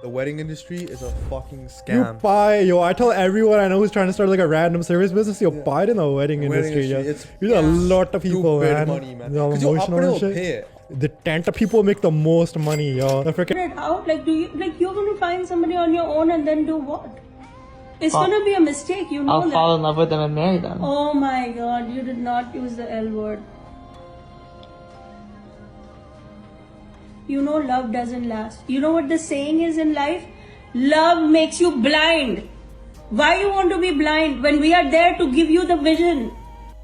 The wedding industry is a fucking You scam. buy, yo, I tell everyone I know who's trying to start like a random service business, yo, buy it in the wedding industry, yo. There's a lot of people, man. Money, man. The Because your emotional upper will shit. pay it. The tent people make the most money, yo. The freaking How? Like, do you, like, you're gonna find somebody on your own and then do what? It's gonna be a mistake, you know. I'll fall in love with them and marry them. Oh my god, you did not use the L word. You know love doesn't last. You know what the saying is in life? Love makes you blind. Why you want to be blind when we are there to give you the vision?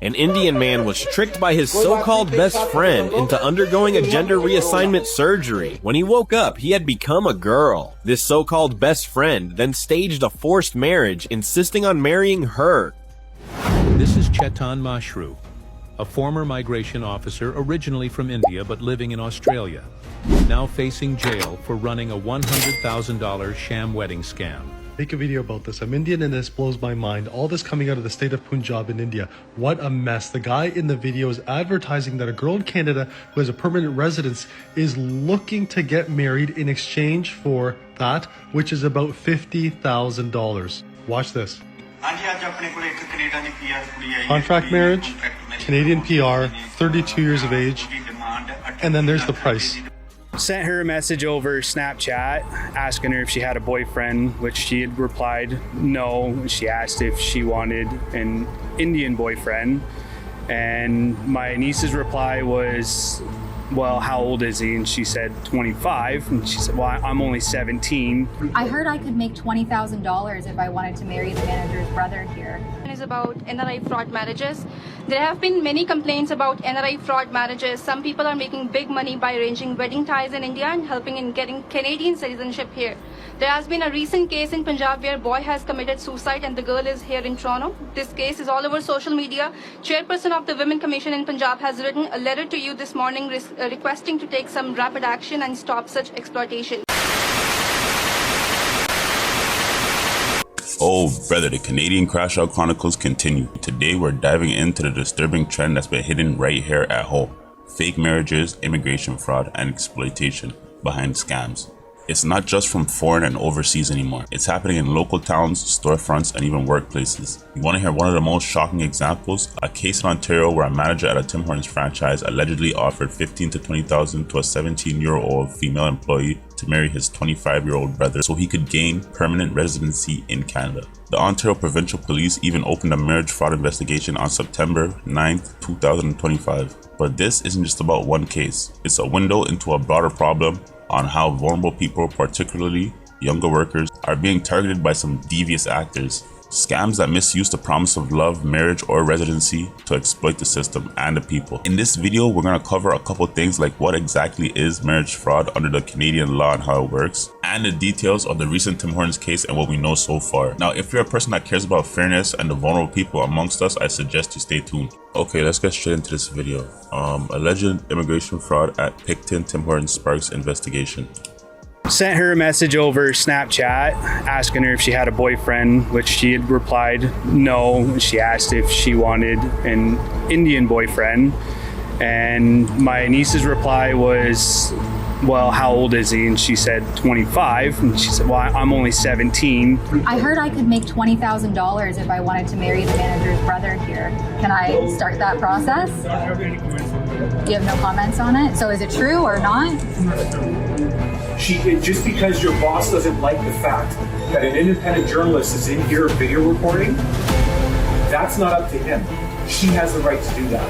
An Indian man was tricked by his so-called best friend into undergoing a gender reassignment surgery. When he woke up, he had become a girl. This so-called best friend then staged a forced marriage, insisting on marrying her. This is Chetan Mashru, a former migration officer originally from India but living in Australia, now facing jail for running a $100,000 sham wedding scam. Make a video about this. I'm Indian and this blows my mind. All this coming out of the state of Punjab in India. What a mess. The guy in the video is advertising that a girl in Canada who has a permanent residence is looking to get married in exchange for that, which is about $50,000. Watch this. Contract marriage, Canadian PR, 32 years of age, and then there's the price. Sent her a message over Snapchat asking her if she had a boyfriend, which she had replied no. She asked if she wanted an Indian boyfriend, and my niece's reply was, well, how old is he? And she said 25, and she said, well, I'm only 17. I heard I could make $20,000 if I wanted to marry the manager's brother here. Is about NRI fraud marriages. There have been many complaints about NRI fraud marriages. Some people are making big money by arranging wedding ties in India and helping in getting Canadian citizenship here. There has been a recent case in Punjab where a boy has committed suicide and the girl is here in Toronto. This case is all over social media. Chairperson of the Women Commission in Punjab has written a letter to you this morning requesting to take some rapid action and stop such exploitation. Oh brother, the Canadian Crash Out Chronicles continue. Today we're diving into the disturbing trend that's been hidden right here at home. Fake marriages, immigration fraud, and exploitation behind scams. It's not just from foreign and overseas anymore. It's happening in local towns, storefronts, and even workplaces. You want to hear one of the most shocking examples? A case in Ontario where a manager at a Tim Hortons franchise allegedly offered $15,000 to $20,000 to a 17-year-old female employee to marry his 25-year-old brother so he could gain permanent residency in Canada. The Ontario Provincial Police even opened a marriage fraud investigation on September 9th, 2025. But this isn't just about one case. It's a window into a broader problem on how vulnerable people, particularly younger workers, are being targeted by some devious actors. Scams that misuse the promise of love, marriage, or residency to exploit the system and the people. In this video, we're going to cover a couple things like what exactly is marriage fraud under the Canadian law and how it works, and the details of the recent Tim Hortons case and what we know so far. Now, if you're a person that cares about fairness and the vulnerable people amongst us, I suggest you stay tuned. Okay, let's get straight into this video. Alleged immigration fraud at Picton Tim Hortons sparks investigation. Sent her a message over Snapchat asking her if she had a boyfriend, which she had replied no. She asked if she wanted an Indian boyfriend, and my niece's reply was, well, how old is he? And she said 25, and she said, well, I'm only 17. I heard I could make $20,000 if I wanted to marry the manager's brother here. Can I start that process? You have no comments on it? So is it true or not? Just because your boss doesn't like the fact that an independent journalist is in here video recording, that's not up to him. She has the right to do that.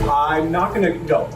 I'm not going to go.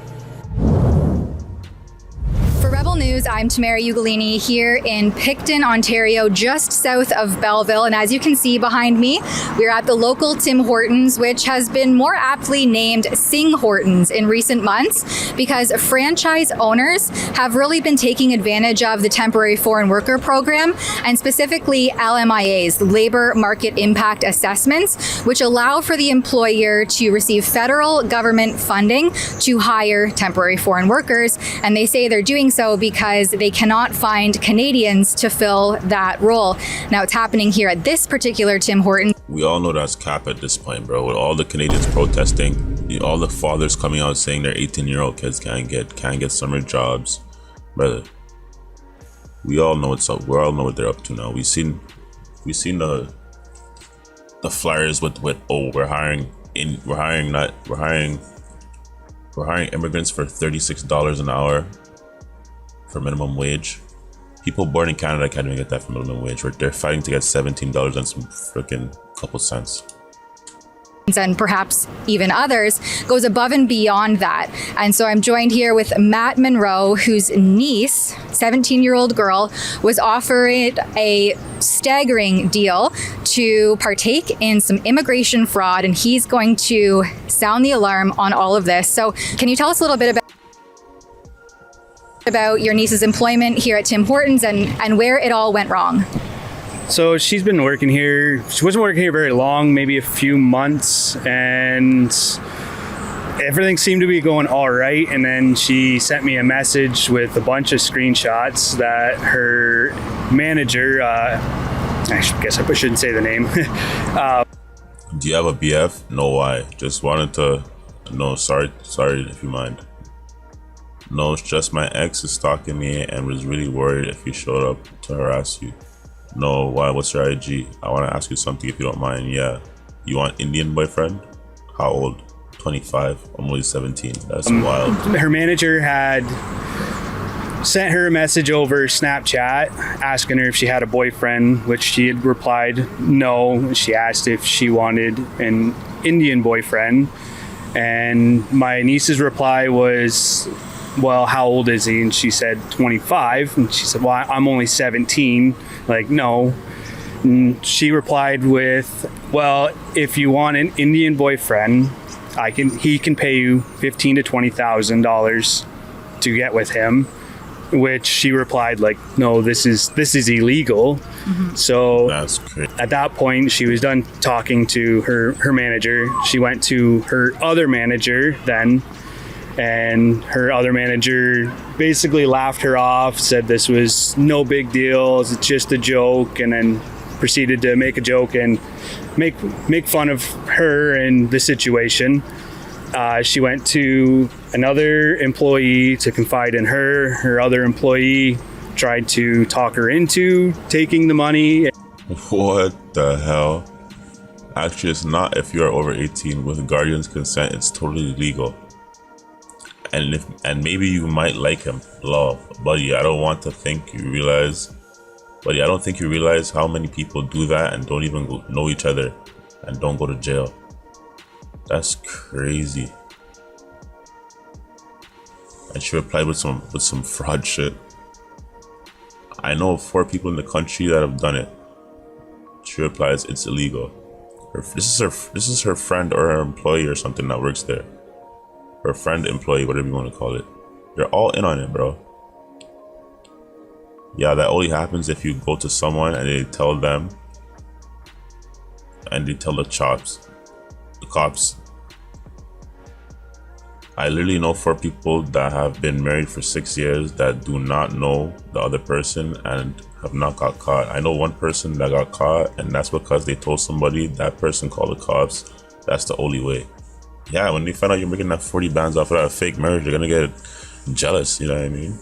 For Rebel News, I'm Tamara Ugolini here in Picton, Ontario, just south of Belleville. And as you can see behind me, we're at the local Tim Hortons, which has been more aptly named Sing Hortons in recent months because franchise owners have really been taking advantage of the temporary foreign worker program, and specifically LMIAs, Labor Market Impact Assessments, which allow for the employer to receive federal government funding to hire temporary foreign workers. And they say they're doing so because they cannot find Canadians to fill that role. Now it's happening here at this particular Tim Hortons. We all know that's cap at this point, bro. With all the Canadians protesting, all the fathers coming out saying their 18-year-old kids can't get summer jobs, brother. We all know what's up. We all know what they're up to now. We've seen the flyers with oh, we're hiring immigrants for $36 an hour for minimum wage. People born in Canada can't even get that for minimum wage. They're fighting to get $17 and some freaking couple cents. And perhaps even others, goes above and beyond that. And so I'm joined here with Matt Monroe, whose niece, 17-year-old girl, was offered a staggering deal to partake in some immigration fraud, and he's going to sound the alarm on all of this. So can you tell us a little bit about your niece's employment here at Tim Hortons and where it all went wrong? So she's been working here. She wasn't working here very long, maybe a few months, and everything seemed to be going all right. And then she sent me a message with a bunch of screenshots that her manager, I guess I shouldn't say the name. Do you have a BF? No, why? Just wanted to know. Sorry if you mind. No, it's just my ex is stalking me and was really worried if he showed up to harass you. No, why? What's your IG? I want to ask you something if you don't mind. Yeah. You want Indian boyfriend? How old? 25. I'm only 17. That's wild. Her manager had sent her a message over Snapchat asking her if she had a boyfriend, which she had replied no. She asked if she wanted an Indian boyfriend. And my niece's reply was, well, how old is he? And she said 25. And she said, well, I'm only 17. Like, no. And she replied with, well, if you want an Indian boyfriend, he can pay you $15,000 to $20,000 to get with him. Which she replied like, no, this is illegal. Mm-hmm. So that's great. At that point, she was done talking to her manager. She went to her other manager then. And her other manager basically laughed her off, said this was no big deal, it's just a joke, and then proceeded to make a joke and make fun of her and the situation. She went to another employee to confide in her. Her other employee tried to talk her into taking the money. What the hell? Actually, it's not if you're over 18. With guardian's consent, it's totally legal. And maybe you might like him, love, buddy. I don't think you realize how many people do that and don't even know each other and don't go to jail. That's crazy. And she replied with some fraud shit. I know 4 people in the country that have done it. She replies, it's illegal. This is her friend or her employee or something that works there. Her friend, employee, whatever you want to call it. They're all in on it, bro. Yeah, that only happens if you go to someone and they tell them, and they tell the cops. I literally know 4 people that have been married for 6 years that do not know the other person and have not got caught. I know one person that got caught, and that's because they told somebody. That person called the cops. That's the only way. Yeah, when they find out you're making that 40 bands off of that fake marriage, they're gonna get jealous, you know what I mean?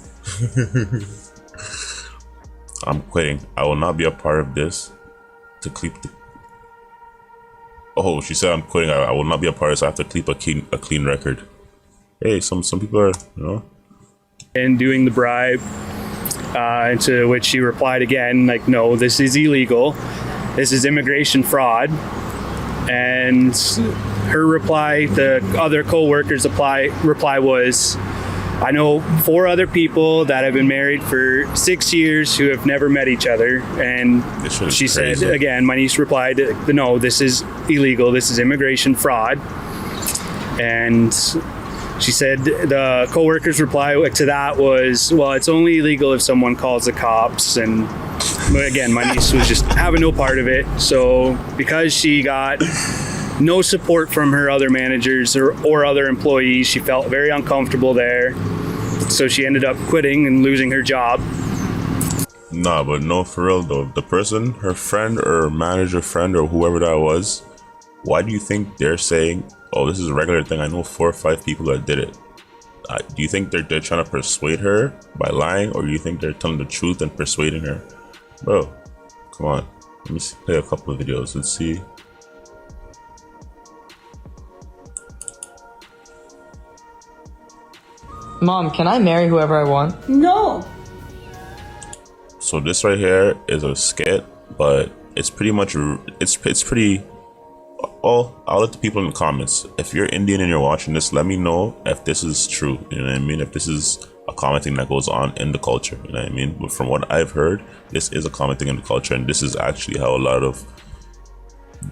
I'm quitting. I will not be a part of this to keep the... Oh, she said I'm quitting. I will not be a part of this. I have to keep a clean record. Hey, some people are, you know. And doing the bribe, to which she replied again, like, no, this is illegal. This is immigration fraud. And her reply, the other co-workers' reply was, I know 4 other people that have been married for 6 years who have never met each other. And she said, again, my niece replied, no, this is illegal. This is immigration fraud. And she said the co-worker's reply to that was, well, it's only illegal if someone calls the cops. And again, my niece was just having no part of it. So because she got no support from her other managers or other employees, she felt very uncomfortable there. So she ended up quitting and losing her job. Nah, but no, for real though. The person, her friend or manager friend or whoever that was, why do you think they're saying, oh, this is a regular thing? I know 4 or 5 people that did it. Do you think they're trying to persuade her by lying, or do you think they're telling the truth and persuading her? Bro, come on. Let me play a couple of videos. Let's see. Mom, can I marry whoever I want? No. So this right here is a skit, but it's pretty much, it's pretty, well, I'll let the people in the comments. If you're Indian and you're watching this, let me know if this is true, you know what I mean? If this is a common thing that goes on in the culture, you know what I mean? But from what I've heard, this is a common thing in the culture, and this is actually how a lot of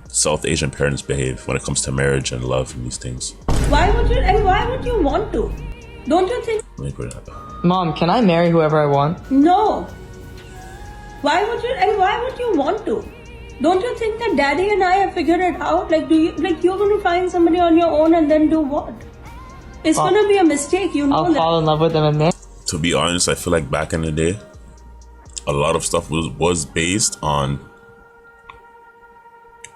South Asian parents behave when it comes to marriage and love and these things. Why would you want to? Don't you think? Let me put it up. Mom, can I marry whoever I want? No. Why would you want to? Don't you think that Daddy and I have figured it out? Like, you're going to find somebody on your own and then do what? It's going to be a mistake, you know. I'll fall in love with them and marry. To be honest, I feel like back in the day, a lot of stuff was based on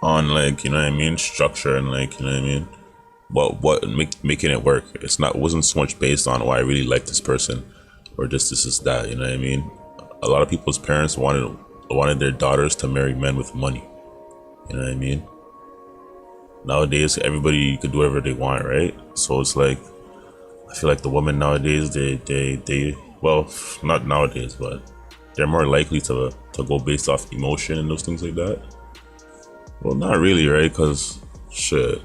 like, you know what I mean, structure and like, you know what I mean, making it work. It wasn't so much based on, oh, I really like this person, or just this is that, you know what I mean. A lot of people's parents wanted their daughters to marry men with money, you know what I mean. Nowadays everybody could do whatever they want, right? So it's like, I feel like the women nowadays, they well, not nowadays, but they're more likely to go based off emotion and those things like that. Well, not really, right? Because shit,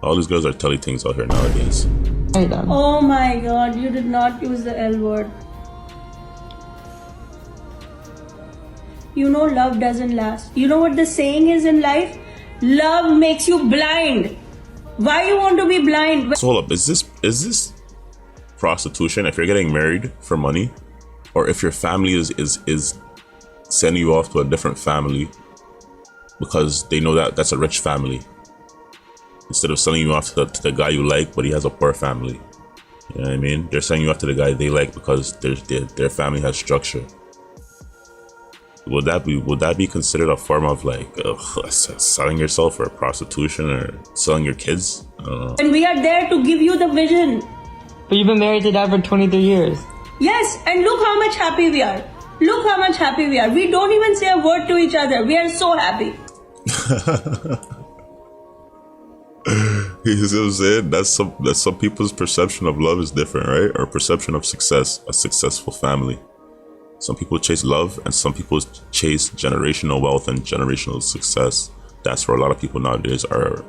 all these girls are telling things out here nowadays. Oh my God, you did not use the L word. You know love doesn't last. You know what the saying is in life? Love makes you blind. Why you want to be blind? So hold up, is this prostitution if you're getting married for money, or if your family is sending you off to a different family because they know that that's a rich family, instead of sending you off to the guy you like but he has a poor family? You know what I mean? They're sending you off to the guy they like because their family has structure. Would that be considered a form of like selling yourself, or prostitution, or selling your kids? I don't know. And we are there to give you the vision. But you've been married to Dad for 23 years. Yes, and look how much happy we are. Look how much happy we are. We don't even say a word to each other. We are so happy. You see what I'm saying? That's some people's perception of love is different, right? Or perception of success, a successful family. Some people chase love, and some people chase generational wealth and generational success. That's where a lot of people nowadays are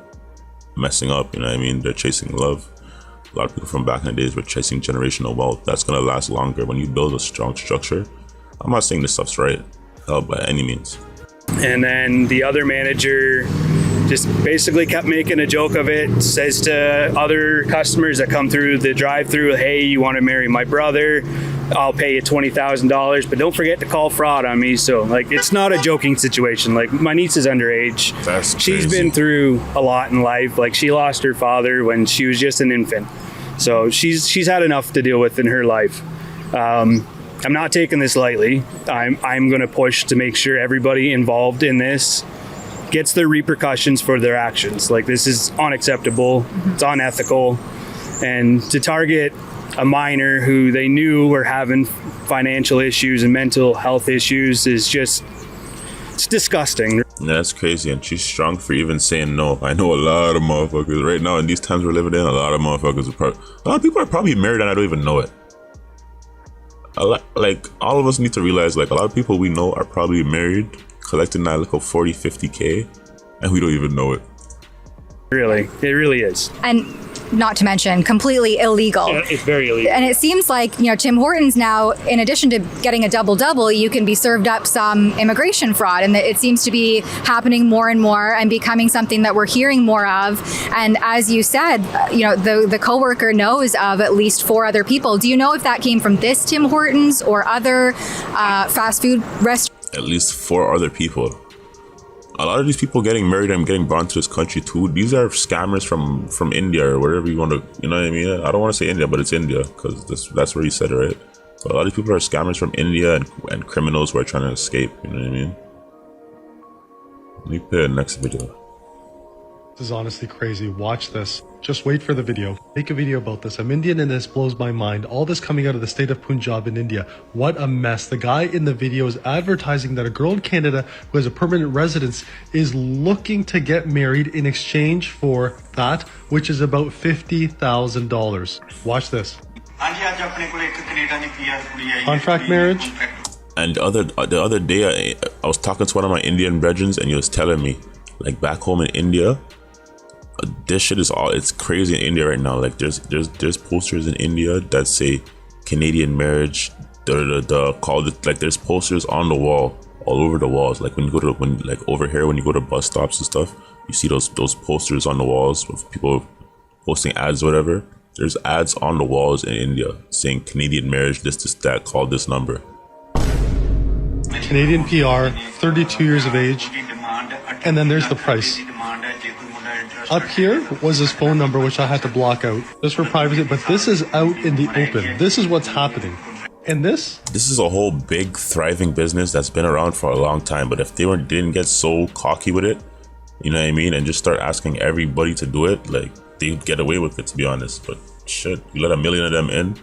messing up, you know what I mean? They're chasing love. A lot of people from back in the days were chasing generational wealth. That's gonna last longer when you build a strong structure. I'm not saying this stuff's right, by any means. And then the other manager just basically kept making a joke of it, says to other customers that come through the drive-through, hey, you want to marry my brother? I'll pay you $20,000, but don't forget to call fraud on me. So like, it's not a joking situation. Like, my niece is underage. That's crazy. She's been through a lot in life. Like, she lost her father when she was just an infant. So she's had enough to deal with in her life. I'm not taking this lightly. I'm going to push to make sure everybody involved in this gets their repercussions for their actions. Like, this is unacceptable. It's unethical. And to target a minor who they knew were having financial issues and mental health issues is just, it's disgusting. Yeah, that's crazy, and she's strong for even saying no. I know a lot of motherfuckers right now in these times we're living in. A lot of motherfuckers a lot of people are probably married and I don't even know it. Like, all of us need to realize, like, a lot of people we know are probably married, collecting that little 40, 50K, and we don't even know it. Really, it really is. And not to mention completely illegal. Yeah, it's very illegal. And it seems like, Tim Hortons now, in addition to getting a double-double, you can be served up some immigration fraud. And it seems to be happening more and more and becoming something that we're hearing more of. And as you said, the coworker knows of at least 4 other people. Do you know if that came from this Tim Hortons or other fast food restaurants? At least 4 other people. A lot of these people getting married and getting brought into this country too, these are scammers from India or wherever you want to, you know what I mean? I don't want to say India, but it's India because that's where you said it, right? But a lot of these people are scammers from India and criminals who are trying to escape, you know what I mean? Let me play the next video. This is honestly crazy. Watch this. Just wait for the video. Make a video about this. I'm Indian and this blows my mind. All this coming out of the state of Punjab in India. What a mess. The guy in the video is advertising that a girl in Canada who has a permanent residence is looking to get married in exchange for that, which is about $50,000. Watch this. Contract marriage. And the other day, I was talking to one of my Indian brethren, and he was telling me, like, back home in India, this shit is it's crazy in India right now. Like, there's posters in India that say Canadian marriage, called it, like, there's posters on the wall, all over the walls. Like, when you go to, like, over here, when you go to bus stops and stuff, you see those posters on the walls of people posting ads or whatever. There's ads on the walls in India saying Canadian marriage, this, that, call this number. Canadian PR, 32 years of age, and then there's the price. Up here was his phone number, which I had to block out just for privacy, but this is out in the open. This is what's happening. And this is a whole big thriving business that's been around for a long time, but if they didn't get so cocky with it, you know what I mean, and just start asking everybody to do it, like, they'd get away with it, to be honest. But shit, you let 1 million of them in,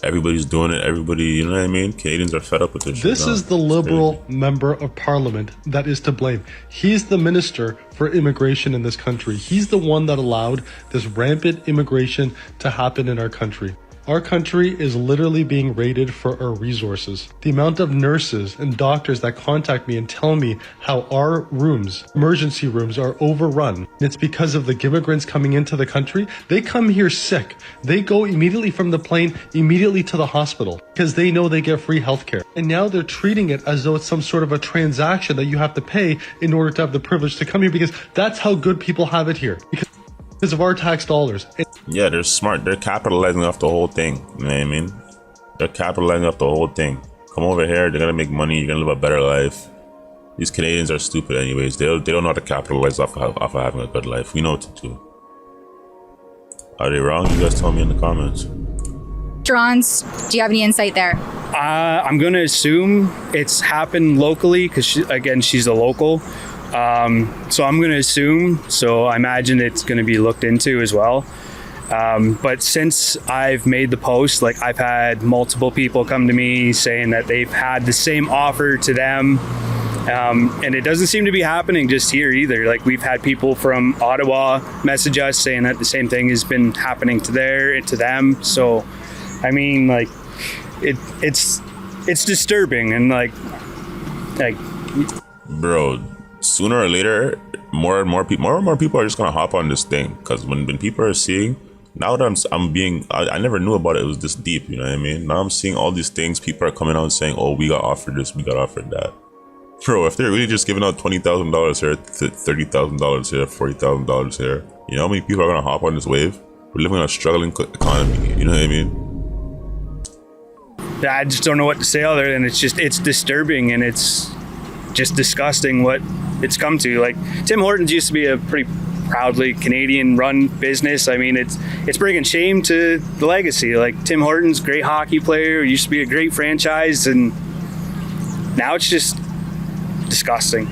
everybody's doing it, everybody, you know what I mean? Canadians are fed up with this shit. This is the Liberal member of Parliament that is to blame. He's the minister for immigration in this country. He's the one that allowed this rampant immigration to happen in our country. Our country is literally being raided for our resources. The amount of nurses and doctors that contact me and tell me how our rooms, emergency rooms, are overrun. It's because of the immigrants coming into the country. They come here sick. They go immediately from the plane, immediately to the hospital because they know they get free healthcare. And now they're treating it as though it's some sort of a transaction that you have to pay in order to have the privilege to come here, because that's how good people have it here. Because of our tax dollars. Yeah, they're smart. They're capitalizing off the whole thing. You know what I mean? They're capitalizing off the whole thing. Come over here, they're gonna make money, you're gonna live a better life. These Canadians are stupid anyways. They don't know how to capitalize off of having a good life. We know what to do. Are they wrong? You guys tell me in the comments. Restaurants, do you have any insight there? I'm gonna assume it's happened locally because she's a local. So I'm going to assume, so I imagine it's going to be looked into as well. But since I've made the post, like, I've had multiple people come to me saying that they've had the same offer to them. And it doesn't seem to be happening just here either. Like, we've had people from Ottawa message us saying that the same thing has been happening to them. So, I mean, like, it's disturbing and like, bro, sooner or later, more and more people are just gonna hop on this thing, because when people are seeing, now that I never knew about it was this deep, you know what I mean? Now I'm seeing all these things, people are coming out and saying, oh, we got offered this, we got offered that. Bro, if they're really just giving out $20,000 here, $30,000 here, $40,000 here, you know how many people are gonna hop on this wave? We're living in a struggling economy, you know what I mean? I just don't know what to say other than it's disturbing, and it's just disgusting what it's come to. Like, Tim Hortons used to be a pretty proudly Canadian run business. I mean, it's bringing shame to the legacy. Like, Tim Hortons, great hockey player, used to be a great franchise, and now it's just disgusting.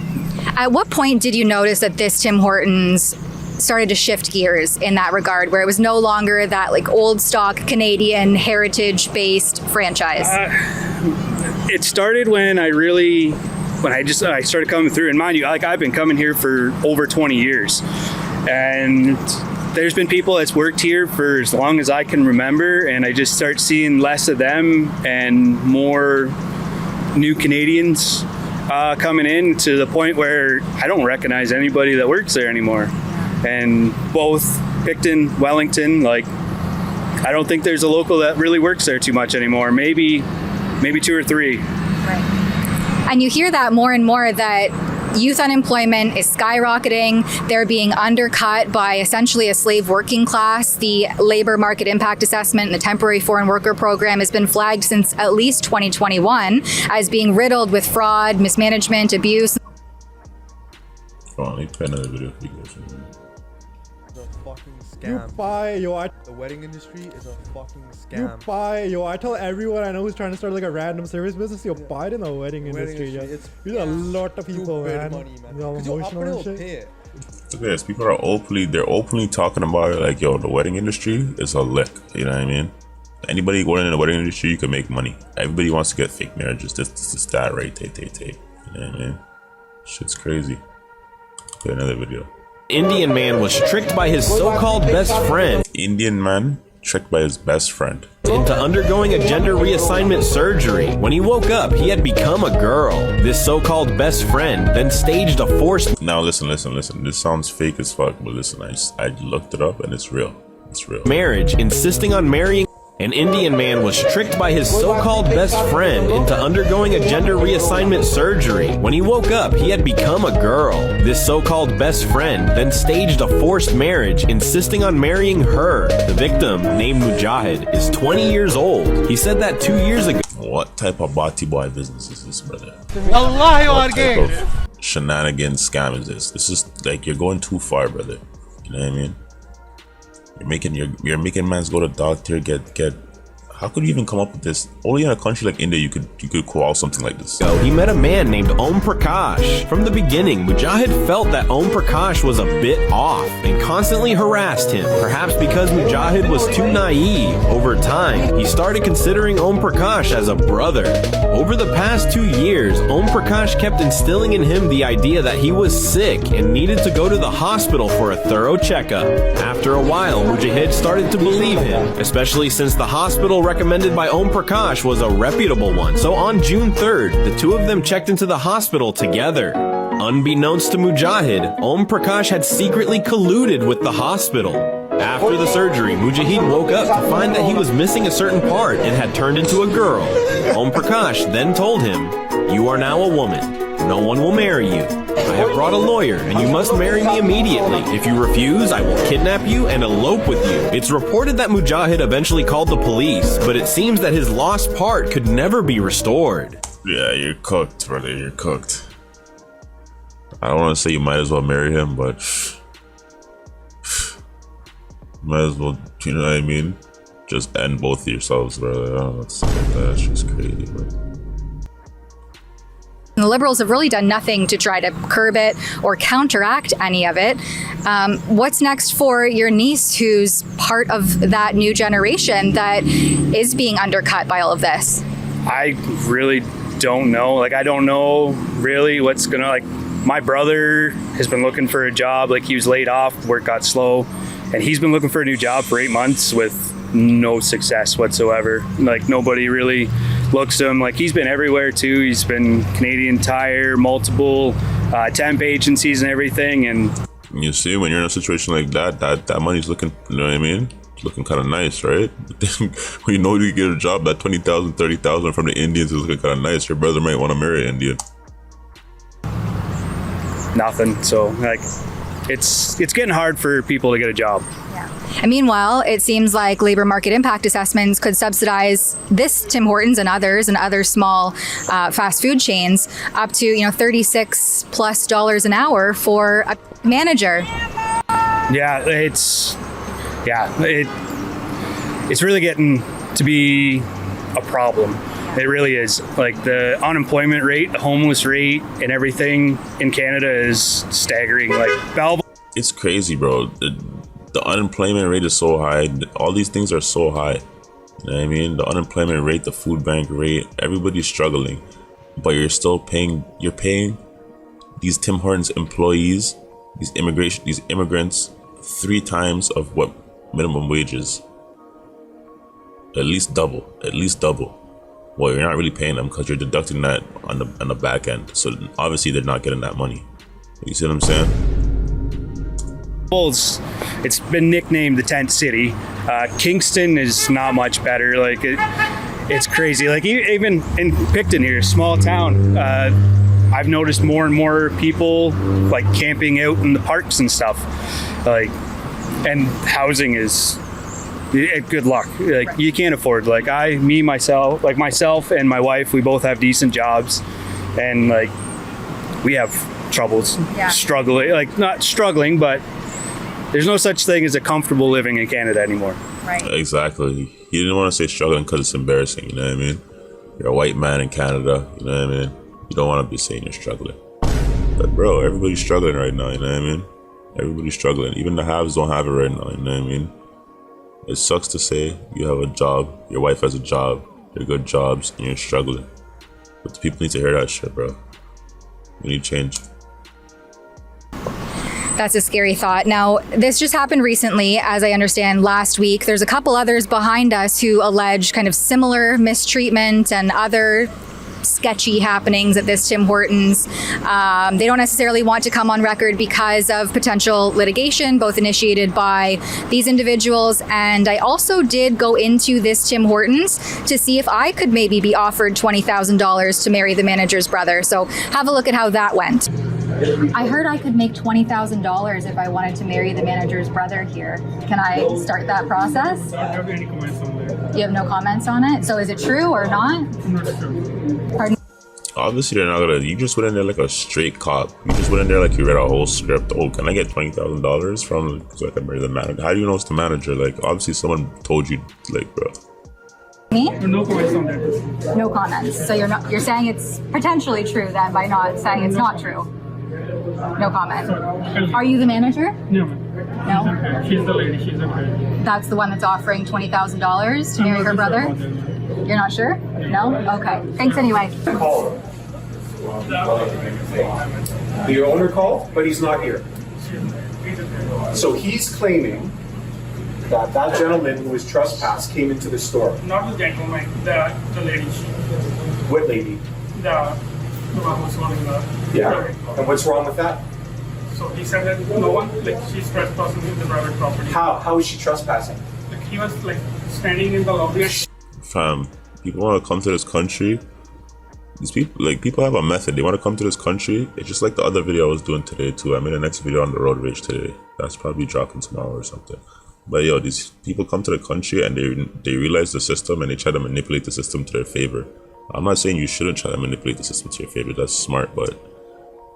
At what point did you notice that this Tim Hortons started to shift gears in that regard, where it was no longer that, like, old stock Canadian heritage based franchise? It started when I started coming through, and mind you, like, I've been coming here for over 20 years, and there's been people that's worked here for as long as I can remember, and I just start seeing less of them and more new Canadians coming in, to the point where I don't recognize anybody that works there anymore. And both Picton, Wellington, like, I don't think there's a local that really works there too much anymore. Maybe 2 or 3. Right. And you hear that more and more, that youth unemployment is skyrocketing. They're being undercut by essentially a slave working class. The labor market impact assessment and the temporary foreign worker program has been flagged since at least 2021 as being riddled with fraud, mismanagement, abuse. Oh, let me play another video for you guys. The wedding industry is a fucking scam. I tell everyone I know who's trying to start like a random service business, buy it in the wedding industry. There's a lot of people, man. Money, man. Because up and pay it. Look at this. People are openly talking about it like, yo, the wedding industry is a lick. You know what I mean? Anybody going in the wedding industry, you can make money. Everybody wants to get fake marriages. This is that, right? You know what I mean? Shit's crazy. Get another video. Indian man was tricked by his so-called best friend. Indian man tricked by his best friend into undergoing a gender reassignment surgery. When he woke up, he had become a girl. This so-called best friend then staged a forced... Now listen. This sounds fake as fuck, but listen, I looked it up and it's real. Marriage, insisting on marrying... An Indian man was tricked by his so-called best friend into undergoing a gender reassignment surgery. When he woke up, he had become a girl. This so-called best friend then staged a forced marriage, insisting on marrying her. The victim, named Mujahid, is 20 years old. He said that 2 years ago. What type of bati boy business is this, brother? Allah, you what type of shenanigans scam is this? This is like, you're going too far, brother. You know what I mean? You're making mans go to doctor, get. How could you even come up with this? Only in a country like India you could call out something like this. He met a man named Om Prakash. From the beginning, Mujahid felt that Om Prakash was a bit off and constantly harassed him, perhaps because Mujahid was too naive. Over time, he started considering Om Prakash as a brother. Over the past 2 years, Om Prakash kept instilling in him the idea that he was sick and needed to go to the hospital for a thorough checkup. After a while, Mujahid started to believe him, especially since the hospital recommended by Om Prakash was a reputable one. So on June 3rd, the two of them checked into the hospital together. Unbeknownst to Mujahid, Om Prakash had secretly colluded with the hospital. After the surgery, Mujahid woke up to find that he was missing a certain part and had turned into a girl. Om Prakash then told him, "You are now a woman. No one will marry you. I have brought a lawyer, and you must marry me immediately. If you refuse, I will kidnap you and elope with you." It's reported that Mujahid eventually called the police, but it seems that his lost part could never be restored. Yeah, you're cooked, brother. You're cooked. I don't want to say you might as well marry him, but might as well, you know what I mean? Just end both of yourselves, brother. Oh, that's just crazy, bro. The Liberals have really done nothing to try to curb it or counteract any of it. What's next for your niece, who's part of that new generation that is being undercut by all of this? I really don't know. Like, I don't know really what's gonna, like, my brother has been looking for a job. Like, he was laid off, work got slow, and he's been looking for a new job for 8 months with no success whatsoever. Like, nobody really looks at him. Like, he's been everywhere too. He's been Canadian Tire, multiple temp agencies and everything. And you see, when you're in a situation like that money's looking, you know what I mean? It's looking kind of nice, right? But then when you know you get a job at 20,000, 30,000 from the Indians, is looking kind of nice. Your brother might want to marry an Indian. Nothing. So, like, it's getting hard for people to get a job. And meanwhile, it seems like labor market impact assessments could subsidize this Tim Hortons and other small fast food chains up to $36+ an hour for a manager. Yeah, it's really getting to be a problem. It really is. Like, the unemployment rate, the homeless rate, and everything in Canada is staggering. Like, it's crazy, bro. The unemployment rate is so high. All these things are so high. You know what I mean? The unemployment rate, the food bank rate, everybody's struggling. But you're still paying, these Tim Hortons employees, these immigrants, 3 times of what minimum wage is. At least double. Well, you're not really paying them because you're deducting that on the back end. So obviously they're not getting that money. You see what I'm saying? It's been nicknamed the tent city. Kingston is not much better. Like, it's crazy. Like, even in Picton here, small town, I've noticed more and more people like camping out in the parks and stuff. Like, and housing is good luck. Like, you can't afford. Like, myself and my wife, we both have decent jobs, and like, we have troubles, struggling. Like, not struggling, but there's no such thing as a comfortable living in Canada anymore. Right. Exactly. You didn't want to say struggling because it's embarrassing, you know what I mean? You're a white man in Canada, you know what I mean? You don't want to be saying you're struggling. But bro, everybody's struggling right now, you know what I mean? Everybody's struggling. Even the haves don't have it right now, you know what I mean? It sucks to say you have a job, your wife has a job, they're good jobs, and you're struggling. But the people need to hear that shit, bro. We need change. That's a scary thought. Now, this just happened recently, as I understand, last week. There's a couple others behind us who allege kind of similar mistreatment and other sketchy happenings at this Tim Hortons. They don't necessarily want to come on record because of potential litigation, both initiated by these individuals. And I also did go into this Tim Hortons to see if I could maybe be offered $20,000 to marry the manager's brother. So have a look at how that went. I heard I could make $20,000 if I wanted to marry the manager's brother here. Can I start that process? I don't have any comments on that. You have no comments on it? So is it true or not? Not true. Pardon? Obviously, they're not gonna. You just went in there like a straight cop. You just went in there like you read a whole script. Oh, can I get $20,000 from so I can marry the manager? How do you know it's the manager? Like, obviously, someone told you, like, bro. Me? No comments on that. No comments. So you're saying it's potentially true then by not saying it's not true. No comment. Are you the manager? No. No? She's the lady. She's okay. That's the one that's offering $20,000 to marry her brother? You're not sure? No? Okay. Thanks anyway. Call. The owner called, but he's not here. So he's claiming that that gentleman who was trespassed came into the store. Not the gentleman, the lady. What lady? The one who's running the. Yeah. And what's wrong with that? So he said that no one, like, she's trespassing in the private property. How is she trespassing? Like, he was like standing in the lobby. Fam, people want to come to this country. These people, like, people have a method. They want to come to this country. It's just like the other video I was doing today too. I made a next video on the road rage today. That's probably dropping tomorrow or something. But yo, these people come to the country and they realize the system and they try to manipulate the system to their favor. I'm not saying you shouldn't try to manipulate the system to your favor. That's smart, but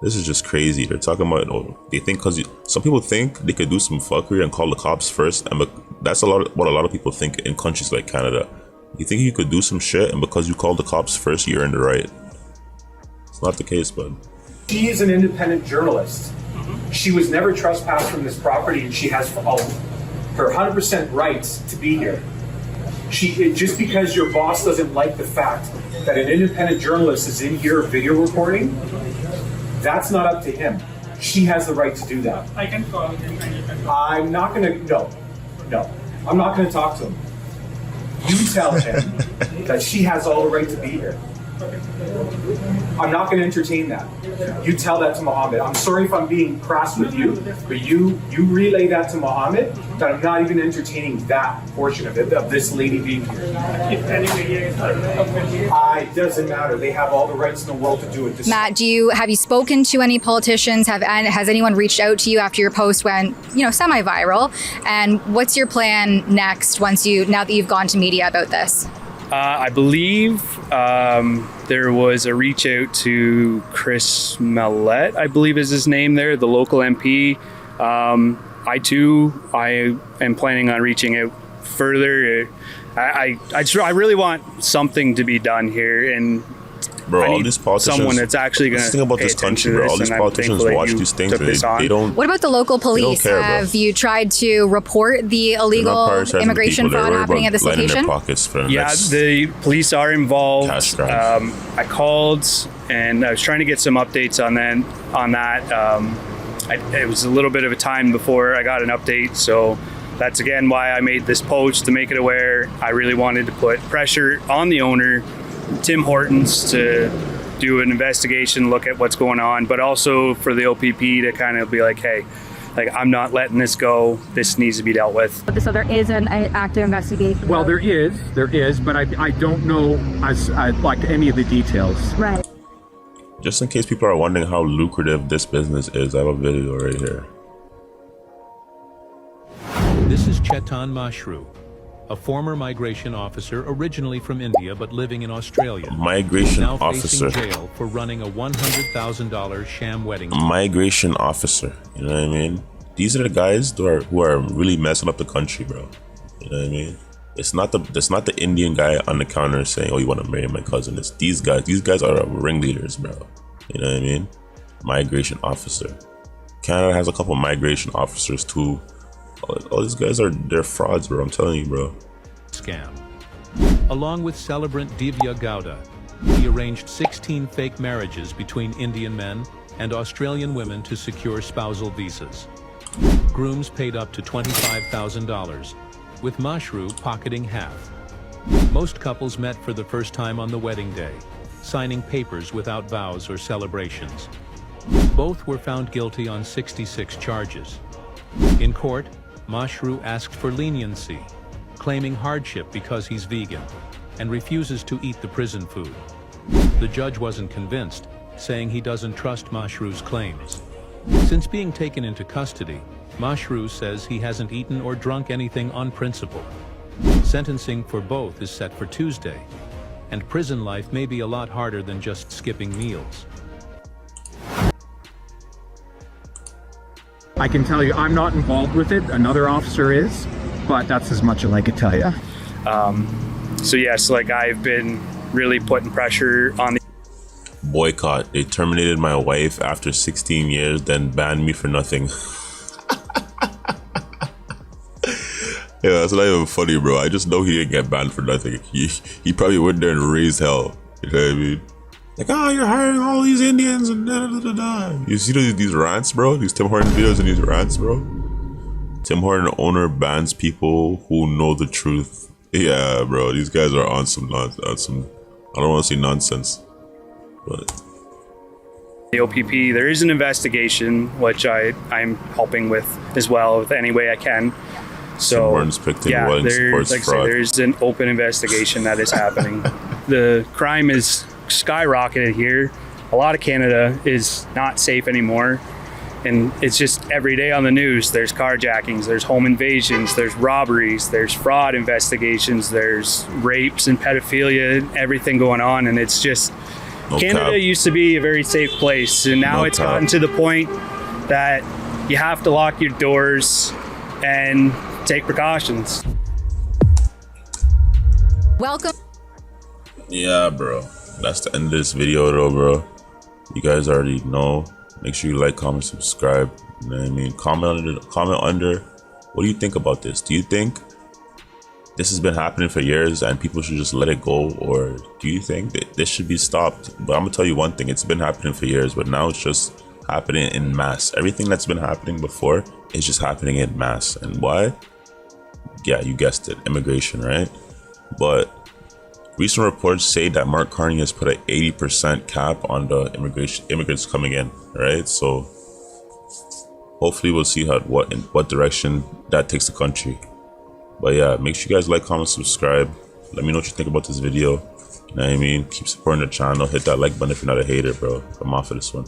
this is just crazy. They're talking about, oh, they think because some people think they could do some fuckery and call the cops first, and that's what a lot of people think in countries like Canada. You think you could do some shit, and because you called the cops first, you're in the right. It's not the case, bud. She is an independent journalist. She was never trespassed from this property, and she has her 100% rights to be here. Just because your boss doesn't like the fact that an independent journalist is in here video recording, that's not up to him. She has the right to do that. I can call him. I'm not gonna, no, I'm not gonna talk to him. You tell him that she has all the right to be here. I'm not going to entertain that. You tell that to Mohammed. I'm sorry if I'm being crass with you, but you relay that to Mohammed that I'm not even entertaining that portion of it, of this lady being here. It doesn't matter. They have all the rights in the world to do it. Matt, have you spoken to any politicians? Has anyone reached out to you after your post went, semi-viral? And what's your plan next now that you've gone to media about this? I believe there was a reach out to Chris Mellette, I believe is his name there, the local MP. I am planning on reaching out further. I really want something to be done here, and bro, all these politicians, someone that's actually going to think about this country, bro. All these politicians watch these things. They don't. What about the local police? Have you tried to report the illegal immigration fraud happening at this location? The police are involved. I called and I was trying to get some updates on that. It was a little bit of a time before I got an update, so that's again why I made this post, to make it aware. I really wanted to put pressure on the owner, Tim Hortons, to do an investigation, look at what's going on, but also for the OPP to kind of be like, hey, I'm not letting this go. This needs to be dealt with. So there is an active investigation? Well, there is, but I don't know like any of the details. Right. Just in case people are wondering how lucrative this business is, I have a video right here. This is Chetan Mashru, a former migration officer originally from India but living in Australia. Migration now officer. Facing jail for running a $100,000 sham wedding. Migration officer. You know what I mean? These are the guys who are really messing up the country, bro. You know what I mean? It's not the Indian guy on the counter saying, "Oh, you want to marry my cousin?" It's these guys. These guys are ringleaders, bro. You know what I mean? Migration officer. Canada has a couple migration officers too. All these guys they're frauds, bro. I'm telling you, bro. Scam. Along with celebrant Divya Gowda, he arranged 16 fake marriages between Indian men and Australian women to secure spousal visas. Grooms paid up to $25,000, with Mashru pocketing half. Most couples met for the first time on the wedding day, signing papers without vows or celebrations. Both were found guilty on 66 charges. In court, Mashru asked for leniency, claiming hardship because he's vegan, and refuses to eat the prison food. The judge wasn't convinced, saying he doesn't trust Mashru's claims. Since being taken into custody, Mashru says he hasn't eaten or drunk anything on principle. Sentencing for both is set for Tuesday, and prison life may be a lot harder than just skipping meals. I can tell you I'm not involved with it. Another officer is, but that's as much as I could tell you. So yes, like I've been really putting pressure on the Boycott. They terminated my wife after 16 years, then banned me for nothing. Yeah, that's not even funny, bro. I just know he didn't get banned for nothing. He probably went there and raised hell. You know what I mean? Like, oh, you're hiring all these Indians and da da da da. You see these rants, bro? These Tim Hortons videos and these rants, bro? Tim Horton owner bans people who know the truth. Yeah, bro. These guys are on some I don't want to say nonsense, but the OPP. There is an investigation which I'm helping with as well, with any way I can. So yeah, there's an open investigation that is happening. The crime is skyrocketed here. A lot of Canada is not safe anymore, and it's just every day on the news. There's carjackings, there's home invasions, there's robberies, there's fraud investigations, there's rapes and pedophilia, everything going on, and it's just Canada used to be a very safe place, and now it's gotten to the point that you have to lock your doors and take precautions. Welcome. Yeah, bro. That's the end of this video, though, bro. You guys already know. Make sure you like, comment, subscribe. You know what I mean? Comment under. What do you think about this? Do you think this has been happening for years and people should just let it go, or do you think that this should be stopped? But I'm gonna tell you one thing: it's been happening for years, but now it's just happening in mass. Everything that's been happening before is just happening in mass. And why? Yeah, you guessed it, immigration, right? But recent reports say that Mark Carney has put an 80% cap on the immigrants coming in, right? So hopefully we'll see what direction that takes the country. But yeah, make sure you guys like, comment, subscribe. Let me know what you think about this video. You know what I mean? Keep supporting the channel. Hit that like button if you're not a hater, bro. I'm off of this one.